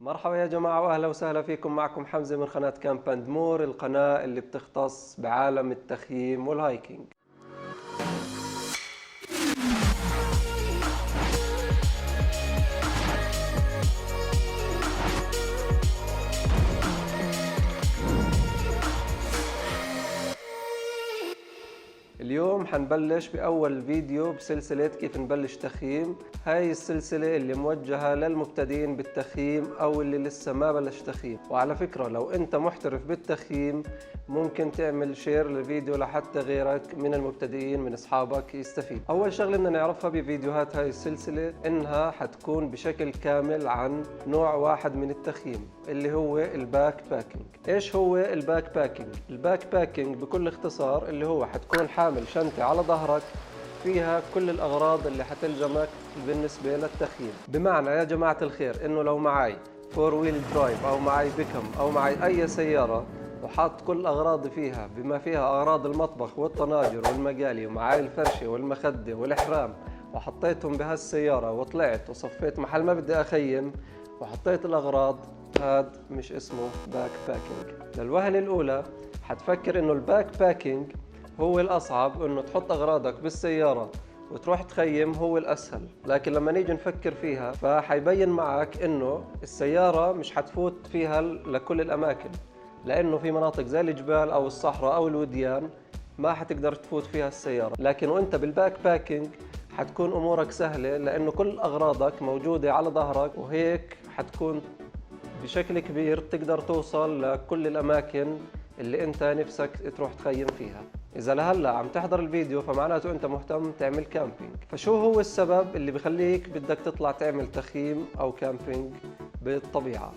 مرحبا يا جماعة وأهلا وسهلا فيكم. معكم حمزة من قناة كامب اند مور، القناة اللي بتختص بعالم التخييم والهايكينج. اليوم حنبلش بأول فيديو بسلسلة كيف نبلش تخييم. هاي السلسلة اللي موجهة للمبتدئين بالتخييم أو اللي لسه ما بلش تخييم. وعلى فكرة لو أنت محترف بالتخييم ممكن تعمل شير للفيديو لحتى غيرك من المبتدئين من أصحابك يستفيد. أول شغلة بدنا نعرفها بفيديوهات هاي السلسلة إنها حتكون بشكل كامل عن نوع واحد من التخييم اللي هو الباك باكينج. إيش هو الباك باكينج؟ الباك باكينج بكل اختصار اللي هو حتكون حامل شنطة على ظهرك فيها كل الأغراض اللي حتلزمك بالنسبة للتخييم. بمعنى يا جماعة الخير إنه لو معي 4 ويل درايف أو معي بيكم أو معي أي سيارة وحاط كل أغراضي فيها بما فيها أغراض المطبخ والطناجر والمقالي ومعي الفرشة والمخدة والإحرام وحطيتهم بهالسيارة وطلعت وصفيت محل ما بدي أخيم وحطيت الأغراض، هاد مش اسمه باك باكينج. للوهلة الأولى حتفكر إنه الباك باكينج هو الأصعب، إنه تحط أغراضك بالسيارة وتروح تخيم هو الأسهل. لكن لما نيجي نفكر فيها فحيبين معك إنه السيارة مش حتفوت فيها لكل الأماكن، لأنه في مناطق زي الجبال أو الصحراء أو الوديان ما حتقدر تفوت فيها السيارة. لكن وإنت بالباك باكينج حتكون أمورك سهلة لأنه كل أغراضك موجودة على ظهرك، وهيك حتكون بشكل كبير تقدر توصل لكل الأماكن اللي انت نفسك تروح تخيم فيها. اذا لهلا عم تحضر الفيديو فمعناته انت مهتم تعمل كامبينج. فشو هو السبب اللي بخليك بدك تطلع تعمل تخييم او كامبينج بالطبيعة؟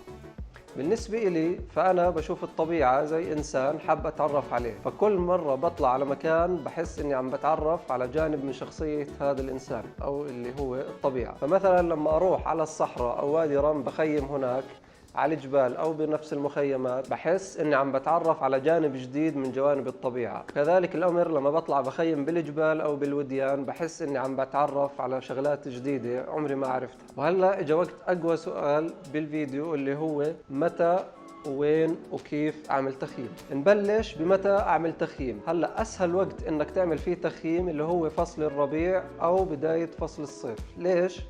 بالنسبة إلي فأنا بشوف الطبيعة زي إنسان حاب أتعرف عليه، فكل مرة بطلع على مكان بحس إني عم بتعرف على جانب من شخصية هذا الإنسان أو اللي هو الطبيعة. فمثلا لما أروح على الصحراء أو وادي رم بخيم هناك على الجبال أو بنفس المخيمات بحس إني عم بتعرف على جانب جديد من جوانب الطبيعة. كذلك الأمر لما بطلع بخيم بالجبال أو بالوديان بحس إني عم بتعرف على شغلات جديدة عمري ما عرفتها. وهلأ إجا وقت أقوى سؤال بالفيديو اللي هو متى وين وكيف أعمل تخييم. نبلش بمتى أعمل تخييم. هلأ أسهل وقت إنك تعمل فيه تخييم اللي هو فصل الربيع أو بداية فصل الصيف. ليش؟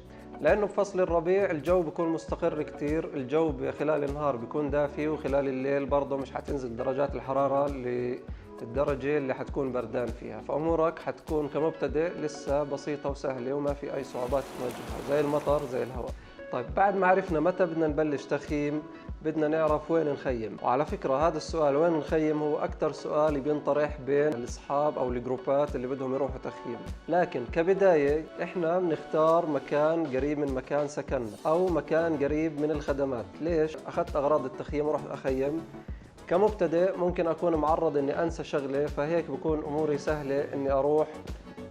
لأنه بفصل الربيع الجو بيكون مستقر كتير، الجو خلال النهار بيكون دافي وخلال الليل برضه مش حتنزل درجات الحرارة للدرجة اللي حتكون بردان فيها، فأمورك حتكون كمبتدئ لسه بسيطة وسهلة وما في أي صعوبات تواجهها زي المطر زي الهواء. طيب بعد ما عرفنا متى بدنا نبلش تخييم بدنا نعرف وين نخيم. وعلى فكرة هذا السؤال وين نخيم هو أكثر سؤال بينطرح بين الأصحاب أو الجروبات اللي بدهم يروحوا تخييم. لكن كبداية إحنا بنختار مكان قريب من مكان سكننا أو مكان قريب من الخدمات. ليش؟ أخذت أغراض التخييم ورحت أخيم. كمبتدئ ممكن أكون معرض إني أنسى شغلة، فهيك بكون أموري سهلة إني أروح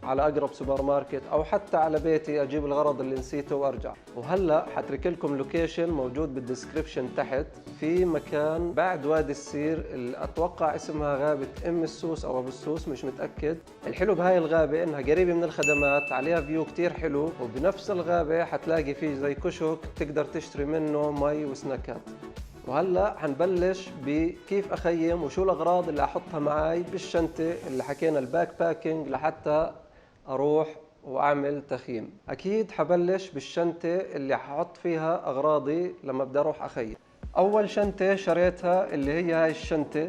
على أقرب سوبر ماركت أو حتى على بيتي أجيب الغرض اللي نسيته وأرجع. وهلأ حترك لكم لوكيشن موجود بالديسكريبشن تحت في مكان بعد وادي السير اللي أتوقع اسمها غابة أم السوس أو أبو السوس مش متأكد. الحلو بهاي الغابة إنها قريبة من الخدمات، عليها فيو كتير حلو، وبنفس الغابة حتلاقي فيه زي كشك تقدر تشتري منه مي وسناكات. وهلا حنبلش بكيف اخيم وشو الاغراض اللي احطها معي بالشنطه اللي حكينا الباك باكينج لحتى اروح واعمل تخييم. اكيد حبلش بالشنطه اللي ححط فيها اغراضي لما بدي اروح اخيم. اول شنطه شريتها اللي هي هاي الشنطه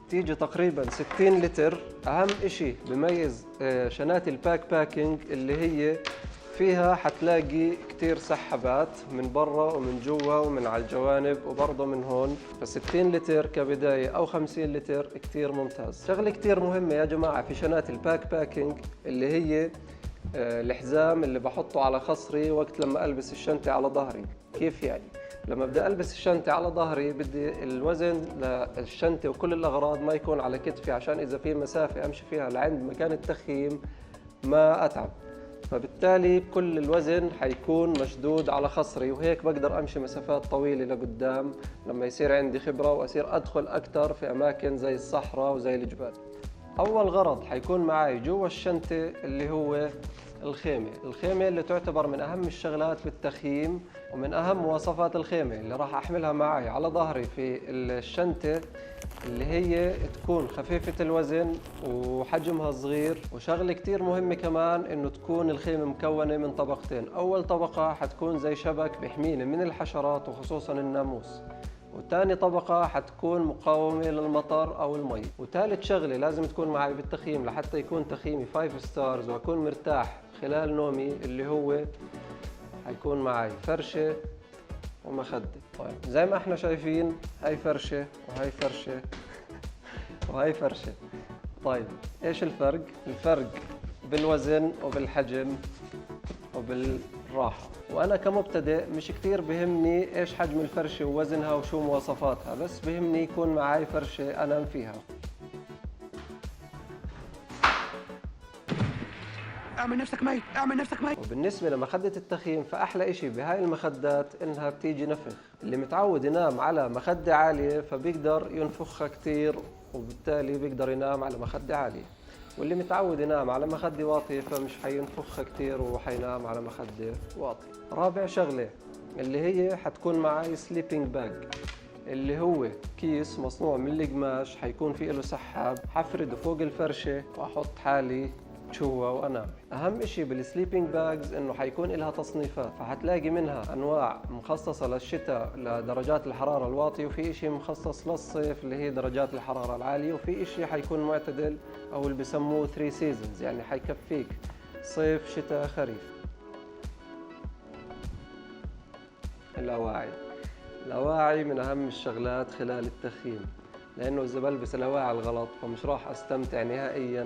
تيجي تقريبا 60 لتر. اهم اشي بميز شنات الباك باكينج اللي هي فيها حتلاقي كتير سحبات من برا ومن جوا ومن على الجوانب وبرضه من هون، ف60 لتر كبداية أو 50 لتر كتير ممتاز. شغلة كتير مهمة يا جماعة في شنات الباك باكينج اللي هي الحزام اللي بحطه على خصري وقت لما ألبس الشنطة على ظهري. كيف يعني؟ لما بدي ألبس الشنطة على ظهري بدي الوزن للشنطة وكل الأغراض ما يكون على كتفي، عشان إذا في مسافة أمشي فيها لعند مكان التخييم ما أتعب، فبالتالي كل الوزن حيكون مشدود على خصري، وهيك بقدر امشي مسافات طويله لقدام لما يصير عندي خبره واصير ادخل اكثر في اماكن زي الصحراء وزي الجبال. اول غرض حيكون معي جوا الشنطه اللي هو الخيمة اللي تعتبر من أهم الشغلات بالتخييم ومن أهم مواصفات الخيمة اللي راح أحملها معي على ظهري في الشنطة، اللي هي تكون خفيفة الوزن وحجمها صغير. وشغلة كتير مهمة كمان إنه تكون الخيمة مكونة من طبقتين. أول طبقة حتكون زي شبك بيحميني من الحشرات وخصوصا الناموس، وتاني طبقة حتكون مقاومة للمطر أو المي. وثالث شغلة لازم تكون معي بالتخييم لحتى يكون تخييمي 5 ستارز وأكون مرتاح خلال نومي، اللي هو حيكون معي فرشة ومخدة. طيب زي ما احنا شايفين، هاي فرشة وهاي فرشة وهاي فرشة. طيب ايش الفرق؟ الفرق بالوزن وبالحجم وبالراحة. وانا كمبتدئ مش كثير بهمني ايش حجم الفرشة ووزنها وشو مواصفاتها، بس بهمني يكون معي فرشة انام فيها. اعمل نفسك ميت، اعمل نفسك ميت. وبالنسبة لمخدة التخييم، فأحلى إشي بهاي المخدات إنها بتيجي نفخ. اللي متعود ينام على مخدة عالية فبيقدر ينفخها كتير، وبالتالي بيقدر ينام على مخدة عالية. واللي متعود ينام على مخدة واطية فمش حينفخها كتير وحينام على مخدة واطية. رابع شغلة اللي هي حتكون معي سليبينج باج، اللي هو كيس مصنوع من القماش، حيكون فيه له سحاب، حفرده فوق الفرشة وأحط حالي جوا وانام. اهم اشي بالسليبينج باجز انه حيكون لها تصنيفات، فحتلاقي منها انواع مخصصة للشتاء لدرجات الحرارة الواطية، وفي اشي مخصص للصيف اللي هي درجات الحرارة العالية، وفي اشي حيكون معتدل او اللي بسموه 3 سيزونز، يعني حيكفيك صيف شتاء خريف. الأواعي من أهم الشغلات خلال التخييم، لأنه إذا بلبس الأواعي الغلط فمش راح أستمتع نهائياً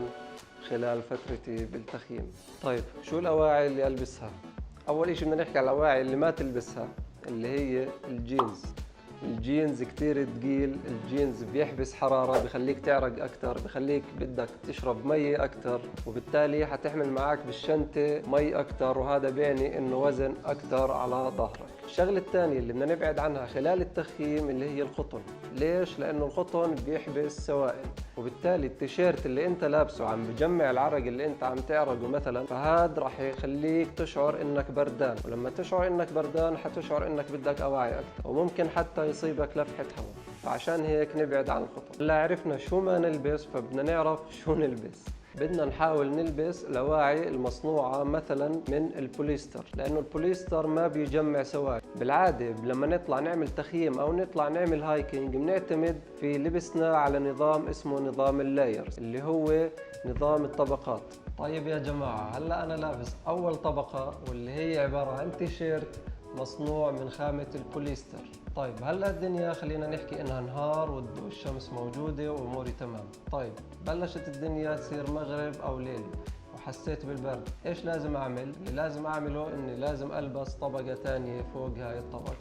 خلال فترتي بالتخييم. طيب شو الأواعي اللي ألبسها؟ أول إشي بدنا نحكي على الأواعي اللي ما تلبسها، اللي هي الجينز. الجينز كتير تقيل، الجينز بيحبس حرارة، بخليك تعرق أكتر، بخليك بدك تشرب مي أكتر، وبالتالي حتحمل معك بالشنطة مي أكتر، وهذا بيعني إنه وزن أكتر على ظهرك. الشغلة الثانية اللي بدنا نبعد عنها خلال التخييم اللي هي القطن. ليش؟ لأنه القطن بيحبس سوائل، وبالتالي التيشيرت اللي انت لابسه عم بجمع العرق اللي انت عم تعرقه مثلا، فهاد راح يخليك تشعر انك بردان، ولما تشعر انك بردان حتشعر انك بدك اواعي اكثر، وممكن حتى يصيبك لفحة هواء. فعشان هيك نبعد عن القطن. هلا عرفنا شو ما نلبس، فبدنا نعرف شو نلبس. بدنا نحاول نلبس الأواعي المصنوعة مثلا من البوليستر، لأنه البوليستر ما بيجمع سوائل. بالعادة لما نطلع نعمل تخييم أو نطلع نعمل هايكينج بنعتمد في لبسنا على نظام اسمه نظام اللايرز، اللي هو نظام الطبقات. طيب يا جماعة، هلأ أنا لابس أول طبقة واللي هي عبارة عن تيشيرت مصنوع من خامة البوليستر. طيب هلا الدنيا خلينا نحكي انها نهار والشمس موجودة واموري تمام. طيب بلشت الدنيا تصير مغرب او ليل وحسيت بالبرد، ايش لازم اعمل؟ اللي لازم اعمله اني لازم البس طبقة ثانية فوق هاي الطبقة.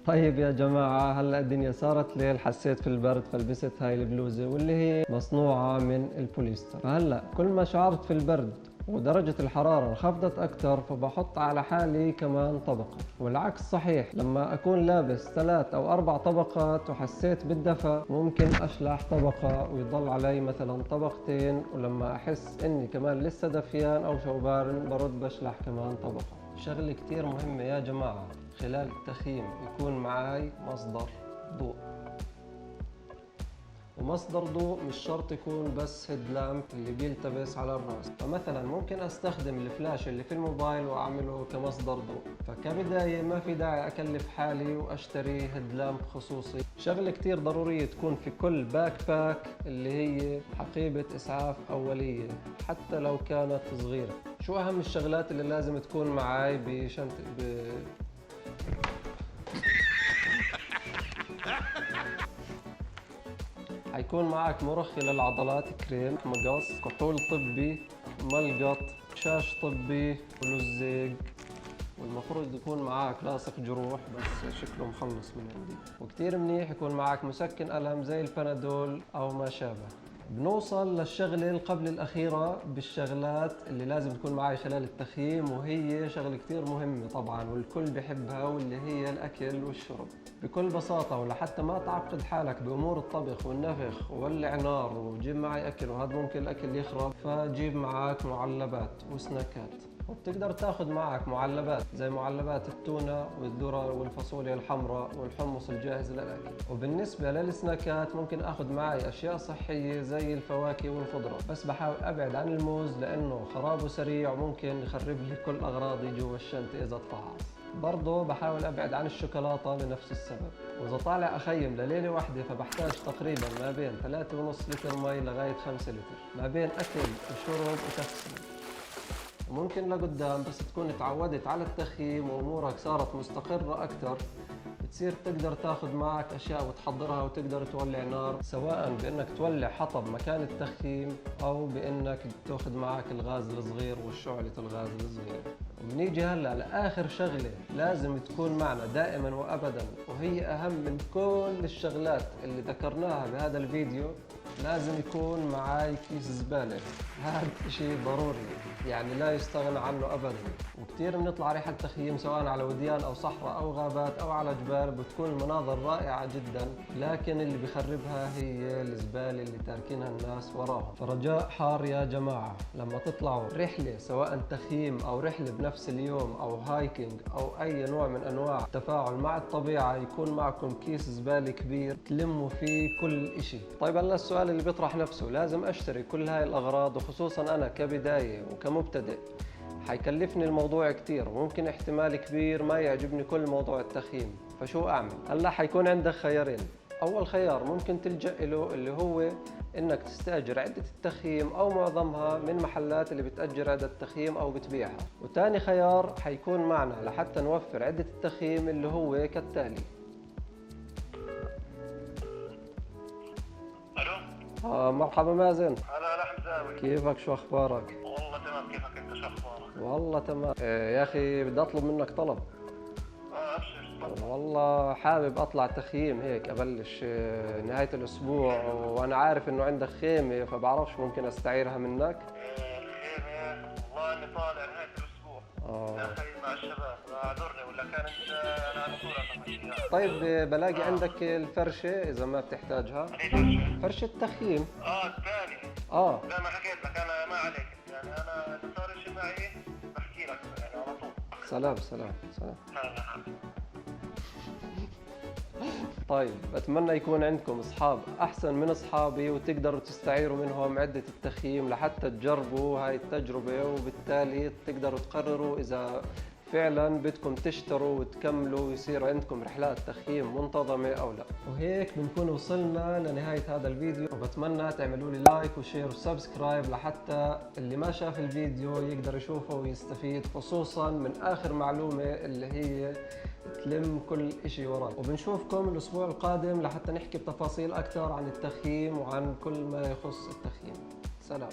طيب يا جماعة، هلا الدنيا صارت ليل، حسيت في البرد فلبست هاي البلوزة واللي هي مصنوعة من البوليستر. فهلا كل ما شعرت في البرد ودرجة الحرارة انخفضت أكثر فبحط على حالي كمان طبقة، والعكس صحيح. لما أكون لابس 3 أو 4 طبقات وحسيت بالدفى ممكن أشلح طبقة ويضل علي مثلا طبقتين، ولما أحس إني كمان لسه دفيان أو شوبان برد بشلح كمان طبقة. شغلة كتير مهمة يا جماعة خلال التخييم، يكون معاي مصدر ضوء. ومصدر ضوء مش شرط يكون بس هيد لامب اللي بيلتبس على الراس، فمثلا ممكن استخدم الفلاش اللي في الموبايل واعمله كمصدر ضوء. فكبداية ما في داعي اكلف حالي واشتري هيد لامب خصوصي. شغلة كتير ضرورية تكون في كل باك باك اللي هي حقيبة اسعاف اولية حتى لو كانت صغيرة. شو اهم الشغلات اللي لازم تكون معاي بشنطة حيكون معك مرخي للعضلات، كريم، مقص، كحول طبي، ملقط، شاش طبي، ولزق، والمفروض يكون معك لاصق جروح بس شكله مخلص من عندي. وكتير منيح يكون معك مسكن ألم زي البنادول أو ما شابه. بنوصل للشغلة اللي قبل الأخيرة بالشغلات اللي لازم تكون معي خلال التخييم، وهي شغلة كتير مهمة طبعا والكل بحبها، واللي هي الأكل والشرب. بكل بساطة، ولحتى ما تعقد حالك بأمور الطبخ والنفخ وولع نار وجيب معي أكل وهذا ممكن الأكل يخرب، فجيب معك معلبات وسناكات. وبتقدر تاخذ معك معلبات زي معلبات التونة والذرة والفاصوليا الحمراء والحمص الجاهز للأكل. وبالنسبة للسناكات ممكن اخذ معي اشياء صحية زي الفواكه والخضرة، بس بحاول ابعد عن الموز لانه خرابه سريع وممكن يخرب لي كل اغراضي جوا الشنطة اذا اتفعص. برضه بحاول ابعد عن الشوكولاتة لنفس السبب. واذا طالع اخيم لليلة واحدة فبحتاج تقريبا ما بين 3.5 لتر مي لغاية 5 لتر، ما بين اكل وشرب وتغسيل. ممكن لقدام بس تكون تعودت على التخييم وامورك صارت مستقرة اكثر، بتصير تقدر تاخذ معك اشياء وتحضرها وتقدر تولع نار، سواء بانك تولع حطب مكان التخييم او بانك تاخذ معك الغاز الصغير والشعلة الغاز الصغير. وبنيجي هلا لاخر شغلة لازم تكون معنا دائما وابدا، وهي اهم من كل الشغلات اللي ذكرناها بهذا الفيديو. لازم يكون معاي كيس زبالة، هذا شيء ضروري يعني لا يستغنى عنه ابدا. وكثير بنطلع رحلة تخييم سواء على وديان او صحراء او غابات او على جبال، بتكون المناظر رائعة جدا، لكن اللي بخربها هي الزبالة اللي تاركينها الناس وراها. فرجاء حار يا جماعة، لما تطلعوا رحلة سواء تخييم او رحلة بنفس اليوم او هايكينج او اي نوع من انواع التفاعل مع الطبيعة، يكون معكم كيس زبالة كبير تلموا فيه كل اشي. طيب هلا السؤال اللي بيطرح نفسه، لازم اشتري كل هاي الاغراض؟ وخصوصا انا كبداية وكمبتدئ حيكلفني الموضوع كتير، وممكن احتمال كبير ما يعجبني كل موضوع التخييم، فشو اعمل؟ هلا حيكون عندك خيارين. اول خيار ممكن تلجأ له اللي هو انك تستأجر عدة التخييم او معظمها من محلات اللي بتأجر عدة التخييم او بتبيعها. وتاني خيار حيكون معنا لحتى نوفر عدة التخييم اللي هو كالتالي. الو. مرحبا مازن. هلا هلا حمزاوي. كيفك؟ شو اخبارك؟ والله تمام، كيفك انت؟ شو اخبارك؟ والله تمام. يا اخي بدي اطلب منك طلب. ابشر تفضل. والله حابب اطلع تخييم هيك، ابلش نهاية الاسبوع، وانا عارف انه عندك خيمة فبعرفش ممكن استعيرها منك. الخيمة والله اني طالع نهاية الاسبوع. اخيم مع الشباب، اعذرني ولا كان انت انا على طول افهم. طيب بلاقي عندك الفرشة اذا ما بتحتاجها؟ فرشة تخييم. الثاني. زي ما حكيت لك انا ما عليك، يعني انا اللي صار شيء معي بحكي لك يعني على طول. سلام سلام سلام. هلا. طيب بتمنى يكون عندكم اصحاب احسن من اصحابي وتقدروا تستعيروا منهم عدة التخييم لحتى تجربوا هاي التجربة، وبالتالي تقدروا تقرروا اذا فعلا بدكم تشتروا وتكملوا ويصير عندكم رحلات تخييم منتظمة او لا. وهيك بنكون وصلنا لنهاية هذا الفيديو، وبتمنى تعملوا لي لايك وشير وسبسكرايب لحتى اللي ما شاف الفيديو يقدر يشوفه ويستفيد، خصوصا من اخر معلومة اللي هي تلم كل اشي وراك. وبنشوفكم الاسبوع القادم لحتى نحكي بتفاصيل اكثر عن التخييم وعن كل ما يخص التخييم. سلام.